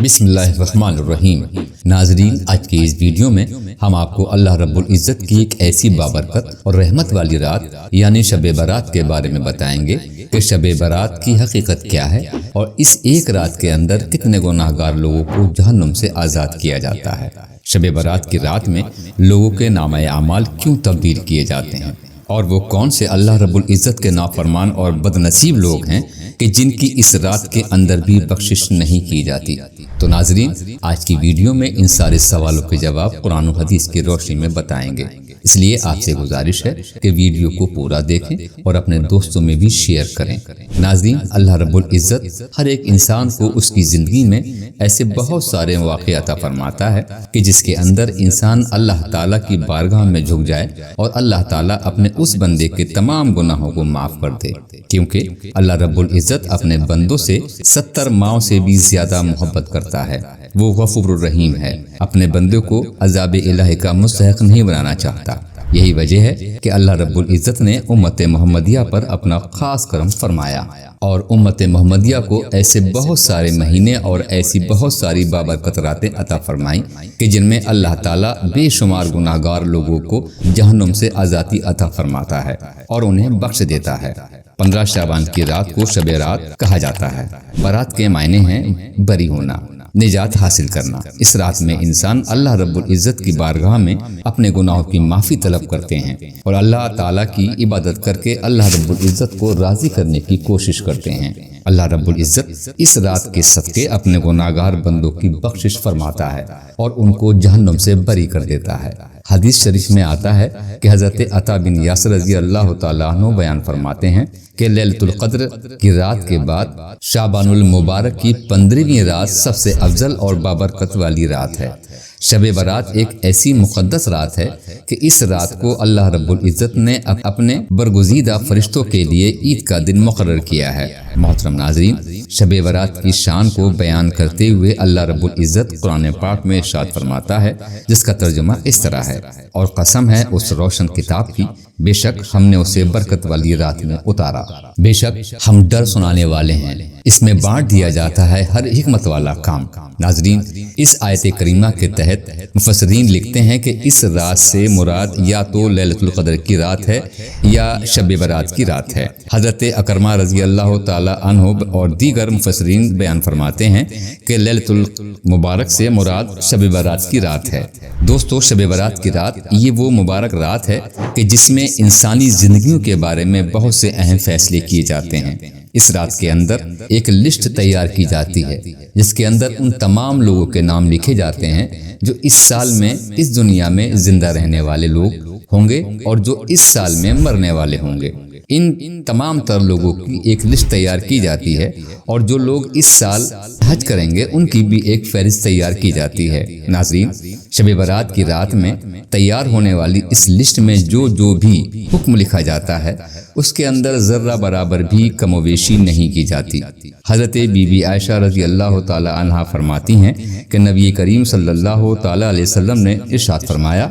بسم اللہ الرحمن الرحیم۔ ناظرین، آج کی اس ویڈیو میں ہم آپ کو اللہ رب العزت کی ایک ایسی بابرکت اور رحمت والی رات یعنی شب برات کے بارے میں بتائیں گے کہ شب برات کی حقیقت کیا ہے اور اس ایک رات کے اندر کتنے گناہگار لوگوں کو جہنم سے آزاد کیا جاتا ہے۔ شب برات کی رات میں لوگوں کے نامہ اعمال کیوں تبدیل کیے جاتے ہیں اور وہ کون سے اللہ رب العزت کے نافرمان اور بدنصیب لوگ ہیں کہ جن کی اس رات کے اندر بھی بخشش نہیں کی جاتی۔ تو ناظرین، آج کی ویڈیو میں ان سارے سوالوں کے جواب قرآن و حدیث کی روشنی میں بتائیں گے، اس لیے آپ سے گزارش ہے کہ ویڈیو کو پورا دیکھیں اور اپنے دوستوں میں بھی شیئر کریں۔ ناظرین، اللہ رب العزت ہر ایک انسان کو اس کی زندگی میں ایسے بہت سارے مواقع عطا فرماتا ہے کہ جس کے اندر انسان اللہ تعالیٰ کی بارگاہ میں جھک جائے اور اللہ تعالیٰ اپنے اس بندے کے تمام گناہوں کو معاف کر دے، کیونکہ اللہ رب العزت اپنے بندوں سے 70 ماؤں سے بھی زیادہ محبت کرتا ہے۔ وہ غفور الرحیم ہے، اپنے بندوں کو عذاب الہی کا مستحق نہیں بنانا چاہتا۔ یہی وجہ ہے کہ اللہ رب العزت نے امت محمدیہ پر اپنا خاص کرم فرمایا اور امت محمدیہ کو ایسے بہت سارے مہینے اور ایسی بہت ساری بابرکت راتیں عطا فرمائیں کہ جن میں اللہ تعالیٰ بے شمار گناہگار لوگوں کو جہنم سے آزادی عطا فرماتا ہے اور انہیں بخش دیتا ہے۔ 15 شعبان کی رات کو شب رات کہا جاتا ہے۔ برات کے معنی ہیں بری ہونا، نجات حاصل کرنا۔ اس رات میں انسان اللہ رب العزت کی بارگاہ میں اپنے گناہوں کی معافی طلب کرتے ہیں اور اللہ تعالیٰ کی عبادت کر کے اللہ رب العزت کو راضی کرنے کی کوشش کرتے ہیں۔ اللہ رب العزت اس رات کے صدقے اپنے گناہگار بندوں کی بخشش فرماتا ہے اور ان کو جہنم سے بری کر دیتا ہے۔ حدیث شریف میں آتا ہے کہ حضرت عطا بن یاسر رضی اللہ تعالیٰ عنہ بیان فرماتے ہیں کہ لیلۃ القدر کی رات کے بعد شعبان المبارک کی 15ویں رات سب سے افضل اور بابرکت والی رات ہے۔ شب برات ایک ایسی مقدس رات ہے کہ اس رات کو اللہ رب العزت نے اپنے برگزیدہ فرشتوں کے لیے عید کا دن مقرر کیا ہے۔ محترم ناظرین، شب برات کی شان کو بیان کرتے ہوئے اللہ رب العزت قرآن پاک میں ارشاد فرماتا ہے، جس کا ترجمہ اس طرح ہے: اور قسم ہے اس روشن کتاب کی، بے شک ہم نے اسے برکت والی رات میں اتارا۔ بے شک ہم ڈر سنانے والے ہیں، اس میں بانٹ دیا جاتا ہے ہر حکمت والا کام۔ ناظرین، اس آیت کریمہ کے تحت مفسرین لکھتے ہیں کہ اس رات سے مراد یا تو لیلۃ القدر کی رات ہے یا شب برات کی رات ہے۔ حضرت اکرمہ رضی اللہ تعالی عنہ اور دیگر مفسرین بیان فرماتے ہیں کہ لیلۃ المبارک سے مراد شب برات کی رات ہے۔ دوستو، شب برات کی رات یہ وہ مبارک رات ہے کہ جس میں انسانی زندگیوں کے بارے میں بہت سے اہم فیصلے کیے جاتے ہیں۔ اس رات کے اندر ایک لسٹ تیار کی جاتی ہے جس کے اندر ان تمام لوگوں کے نام لکھے جاتے ہیں جو اس سال میں اس دنیا میں زندہ رہنے والے لوگ ہوں گے اور جو اس سال میں مرنے والے ہوں گے۔ ان تمام تر لوگوں کی ایک لسٹ تیار کی جاتی ہے اور جو لوگ اس سال حج کریں گے ان کی بھی ایک فہرست تیار کی جاتی ہے۔ ناظرین، شب برات کی رات میں تیار ہونے والی اس لسٹ میں جو بھی حکم لکھا جاتا ہے اس کے اندر ذرہ برابر بھی کم و بیشی نہیں کی جاتی۔ حضرت بی بی عائشہ رضی اللہ تعالی عنہا فرماتی ہیں کہ نبی کریم صلی اللہ تعالی علیہ وسلم نے ارشاد فرمایا،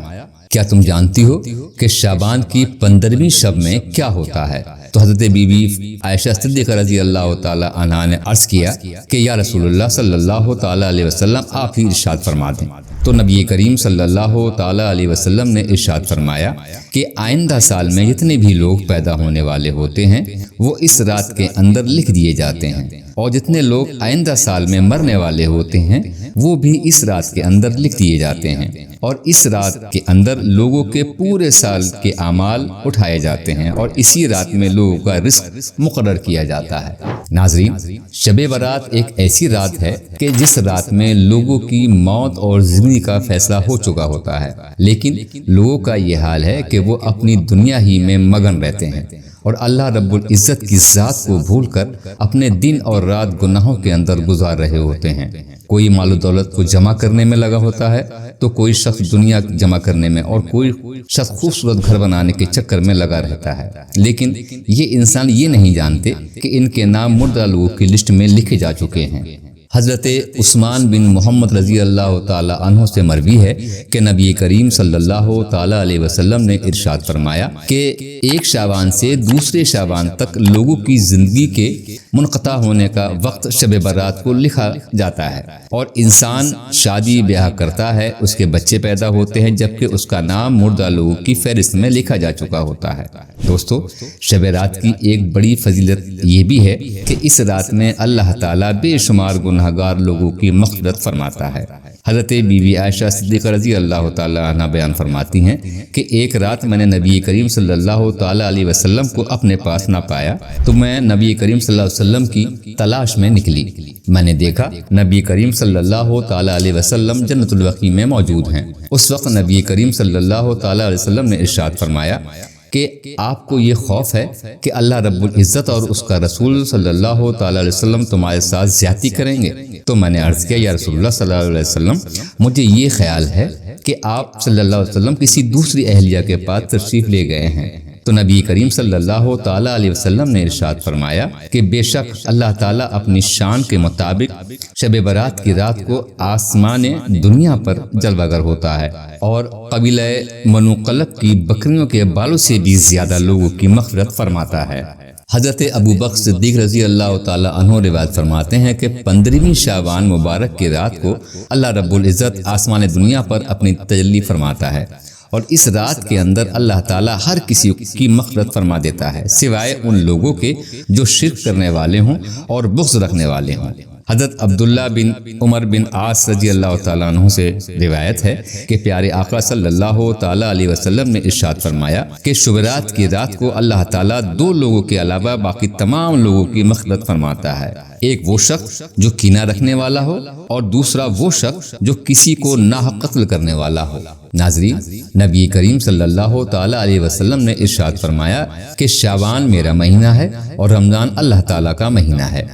کیا تم جانتی ہو کہ شعبان کی 15ویں شب میں کیا ہوتا ہے؟ تو حضرت بی بی عائشہ صدیقہ رضی اللہ تعالی عنہا نے عرض کیا کہ یا رسول اللہ صلی اللہ تعالی علیہ وسلم، آپ ہی ارشاد فرما دیں۔ تو نبی کریم صلی اللہ تعالی علیہ وسلم نے ارشاد فرمایا کہ آئندہ سال میں جتنے بھی لوگ پیدا ہونے والے ہوتے ہیں وہ اس رات کے اندر لکھ دیے جاتے ہیں، اور جتنے لوگ آئندہ سال میں مرنے والے ہوتے ہیں وہ بھی اس رات کے اندر لکھ دیے جاتے ہیں، اور اس رات کے اندر لوگوں کے پورے سال کے اعمال اٹھائے جاتے ہیں اور اسی رات میں لوگوں کا رزق مقرر کیا جاتا ہے۔ ناظرین، شب برات ایک ایسی رات ہے کہ جس رات میں لوگوں کی موت اور زندگی کا فیصلہ ہو چکا ہوتا ہے، لیکن لوگوں کا یہ حال ہے کہ وہ اپنی دنیا ہی میں مگن رہتے ہیں اور اللہ رب العزت کی ذات کو بھول کر اپنے دن اور رات گناہوں کے اندر گزار رہے ہوتے ہیں۔ کوئی مال و دولت کو جمع کرنے میں لگا ہوتا ہے تو کوئی شخص دنیا جمع کرنے میں اور کوئی شخص خوبصورت گھر بنانے کے چکر میں لگا رہتا ہے، لیکن یہ انسان یہ نہیں جانتے کہ ان کے نام مردہ لوگوں کی لسٹ میں لکھے جا چکے ہیں۔ حضرت عثمان بن محمد رضی اللہ تعالی عنہ سے مروی ہے کہ نبی کریم صلی اللہ تعالی علیہ وسلم نے ارشاد فرمایا کہ ایک شعبان سے دوسرے شعبان تک لوگوں کی زندگی کے منقطع ہونے کا وقت شب برات کو لکھا جاتا ہے، اور انسان شادی بیاہ کرتا ہے، اس کے بچے پیدا ہوتے ہیں، جبکہ اس کا نام مردہ لوگوں کی فہرست میں لکھا جا چکا ہوتا ہے۔ دوستو، شب رات کی ایک بڑی فضیلت یہ بھی ہے کہ اس رات میں اللہ تعالیٰ بے شمار گنہگار لوگوں کی مغفرت فرماتا ہے۔ حضرت بی بی عائشہ صدیقہ رضی اللہ تعالیٰ عنہ بیان فرماتی ہیں کہ ایک رات میں نے نبی کریم صلی اللہ تعالیٰ علیہ وسلم کو اپنے پاس نہ پایا تو میں نبی کریم صلی اللہ علیہ وسلم کی تلاش میں نکلی۔ میں نے دیکھا نبی کریم صلی اللہ تعالیٰ علیہ وسلم جنت البقیع میں موجود ہیں۔ اس وقت نبی کریم صلی اللہ تعالیٰ علیہ وسلم نے ارشاد فرمایا کہ آپ کو یہ خوف ہے کہ اللہ رب العزت اور اس کا رسول صلی اللہ تعالیٰ علیہ وسلم تمہارے ساتھ زیادتی کریں گے؟ تو میں نے عرض کیا یا رسول اللہ صلی اللہ علیہ وسلم، مجھے یہ خیال ہے کہ آپ صلی اللہ علیہ وسلم کسی دوسری اہلیہ کے پاس تشریف لے گئے ہیں۔ تو نبی کریم صلی اللہ تعالیٰ علیہ وسلم نے ارشاد فرمایا کہ بے شک اللہ تعالیٰ اپنی شان کے مطابق شب برات کی رات کو آسمان دنیا پر جلوہ گر ہوتا ہے، اور قبیلہ بنو قلب کی بکریوں کے بالوں سے بھی زیادہ لوگوں کی مغفرت فرماتا ہے۔ حضرت ابو بکر صدیق رضی اللہ تعالیٰ عنہ روایت فرماتے ہیں کہ 15ویں شعبان مبارک کی رات کو اللہ رب العزت آسمان دنیا پر اپنی تجلی فرماتا ہے، اور اس رات کے اندر اللہ تعالیٰ ہر کسی کی مغفرت فرما دیتا ہے سوائے ان لوگوں کے جو شرک کرنے والے ہوں اور بغض رکھنے والے ہوں۔ حضرت عبداللہ بن عمر بن عاص رضی اللہ تعالیٰ عنہ سے روایت ہے کہ پیارے آقا صلی اللہ تعالیٰ علیہ وسلم نے ارشاد فرمایا کہ شب رات کی رات کو اللہ تعالیٰ 2 لوگوں کے علاوہ باقی تمام لوگوں کی مغفرت فرماتا ہے، ایک وہ شخص جو کینہ رکھنے والا ہو، اور دوسرا وہ شخص جو کسی کو ناحق قتل کرنے والا ہو۔ ناظرین، نبی کریم صلی اللہ تعالیٰ علیہ وسلم نے ارشاد فرمایا کہ شعبان میرا مہینہ ہے اور رمضان اللہ تعالیٰ کا مہینہ ہے۔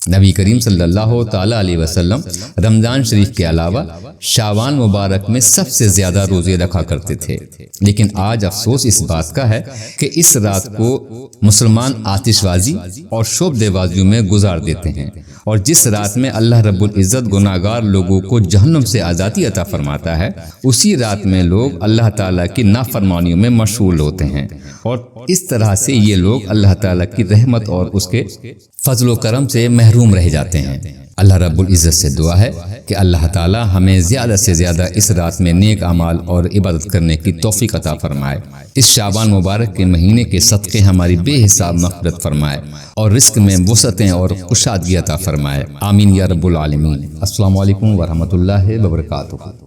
نبی کریم صلی اللہ تعالیٰ علیہ وسلم رمضان شریف کے علاوہ شعبان مبارک میں سب سے زیادہ روزے رکھا کرتے تھے، لیکن آج افسوس اس بات کا ہے کہ اس رات کو مسلمان آتش بازی اور شعبدہ بازیوں میں گزار دیتے ہیں، اور جس رات میں اللہ رب العزت گناہگار لوگوں کو جہنم سے آزادی عطا فرماتا ہے، اسی رات میں لوگ اللہ تعالیٰ کی نافرمانیوں میں مشغول ہوتے ہیں، اور اس طرح سے یہ لوگ اللہ تعالیٰ کی رحمت اور اس کے فضل و کرم سے محروم رہ جاتے ہیں۔ اللہ رب العزت سے دعا ہے کہ اللہ تعالیٰ ہمیں زیادہ سے زیادہ اس رات میں نیک اعمال اور عبادت کرنے کی توفیق عطا فرمائے، اس شعبان مبارک کے مہینے کے صدقے ہماری بے حساب مغفرت فرمائے، اور رزق میں وسعتیں اور کشادگی عطا فرمائے، آمین یا رب العالمین۔ السلام علیکم ورحمۃ اللہ وبرکاتہ۔